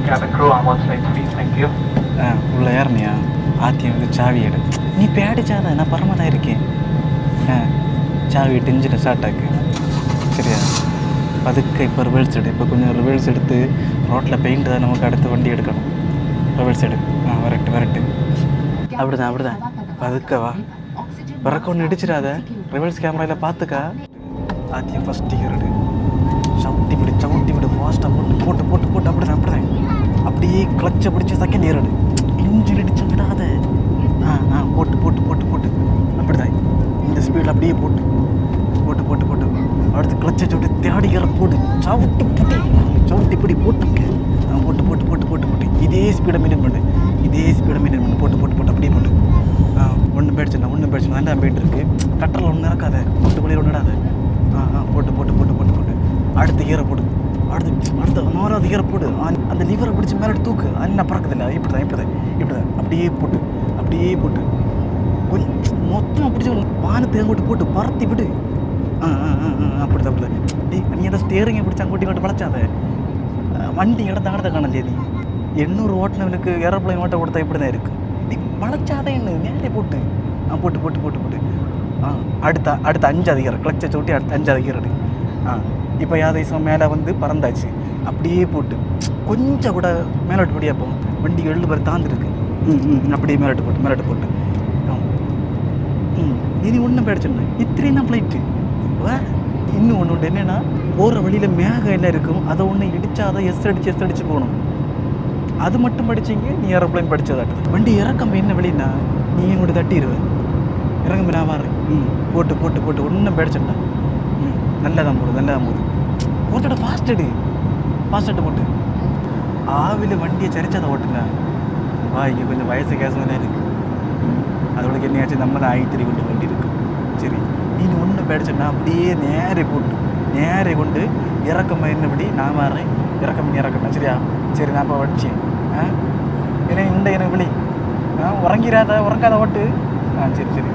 Cabin crew on one side, please. Thank you. உள்ள ஏறினியா ஆத்தி வந்து சாவி எடு. நீ பேடிச்சாத நான் பரமாக தான் இருக்கேன். சாவி எட்டு இன்ஜினை ஸ்டார்ட் ஆக்கு சரியா. அதுக்கு இப்போ ரிவர்ஸ் எடு. இப்போ கொஞ்சம் ரிவர்ஸ் எடுத்து ரோட்டில் பெயிண்ட் தான் நமக்கு அடுத்து வண்டி எடுக்கணும். ரிவர்ஸ் எடு. வரட்டு அப்படிதான் அதுக்கவா பிறக்க ஒன்று இடிச்சிடாத. ரிவர்ஸ் கேமராவில் பார்த்துக்கா. ஆத்தியம் ஃபஸ்ட் டிக்கர் எடு. சவுட்டி விடு ஃபாஸ்ட்டாக போட்டு அப்படிதான் அப்படியே கிளச்சை பிடிச்சி செகண்ட் இயர் எடு. இன்ஜின் அடிச்சு விடாத. போட்டு அப்படிதான் இந்த ஸ்பீடில் அப்படியே போட்டு அடுத்து கிளச்சை சுட்டு தேடிக்கிற போட்டு சவுட்டி பிடி போட்டுங்க. போட்டு இதே ஸ்பீடை மெயின்டைன் பண்ணு போட்டு அப்படியே போட்டு ஒன்றும் பேடிச்சு நல்லா போயிட்டு இருக்கு. கட்டரில் ஒன்று இறக்காத, போட்டுக்குள்ளே ஒன்று இடாத. போட்டு அடுத்த ஈரை போடு. அடுத்த 4வது ஈரை போடு. அந்த லிவரை பிடிச்சி மேலே தூக்கு. அண்ணன் பறக்குதில்ல. இப்படிதான் அப்படியே போட்டு கொஞ்சம் மொத்தமாக பிடிச்சி வானத்தை போட்டு பறத்தி விடு. அப்படிதான் நீ அந்த ஸ்டேரிங்கை பிடிச்சி அங்கோட்டி வளைச்சாத. வண்டி இடத்த காணலையே நீ. 800 ஓட்டினவனுக்கு ஏரோப்ளைன் ஓட்ட கொடுத்தா இப்படி தான் இருக்குது. நீ வளைச்சாதே என்ன நேரே போட்டு போட்டு அடுத்த 5வது கீரை கிளச்சை சூட்டி அடுத்த 5வது கீரை எடு. இப்போ யாதேசம் மேலே வந்து பறந்தாச்சு. அப்படியே போட்டு கொஞ்சம் கூட மேலோட்டு படியாக போகும். வண்டி 7 பேர் தாந்துருக்கு. அப்படியே மேலோட்டு போட்டு இனி ஒன்றும் பேடிச்சிடணும். இத்தனையும் தான் ஃப்ளைட்டு. இன்னும் ஒன்று என்னென்னா போகிற வழியில் மேகம் எல்லாம் இருக்கும். அதை ஒன்று இடித்தா எஸ் அடித்து போகணும். அது மட்டும் படிச்சிங்க நீ ஏரோப்ளைன் படித்ததாட்டு. வண்டி இறக்கம் என்ன வெளின்னா நீ கூட தட்டிடுவேன். இறங்க நான் வரேன். போட்டு ஒன்றும் பேடிச்சிட்டேன். நல்லதான் போகுது போட்டோட ஃபாஸ்ட் போட்டு ஆவில வண்டியை சரிச்சதை ஓட்டுங்க. இங்கே கொஞ்சம் வயசு கேசமே இருக்குது. அதோட என்னையாச்சும் நம்ம தான் I3 கொண்டு வண்டி இருக்கு. சரி நீ ஒன்று பேடிச்சேன்னா அப்படியே நேரே கொண்டு இறக்கம் என்னபடி நான் வரேன். இறக்கம் சரியா. சரி நான் இப்போ வடிச்சேன். ஏன்னா எனக்கு விழி உறங்காத ஓட்டு. சரி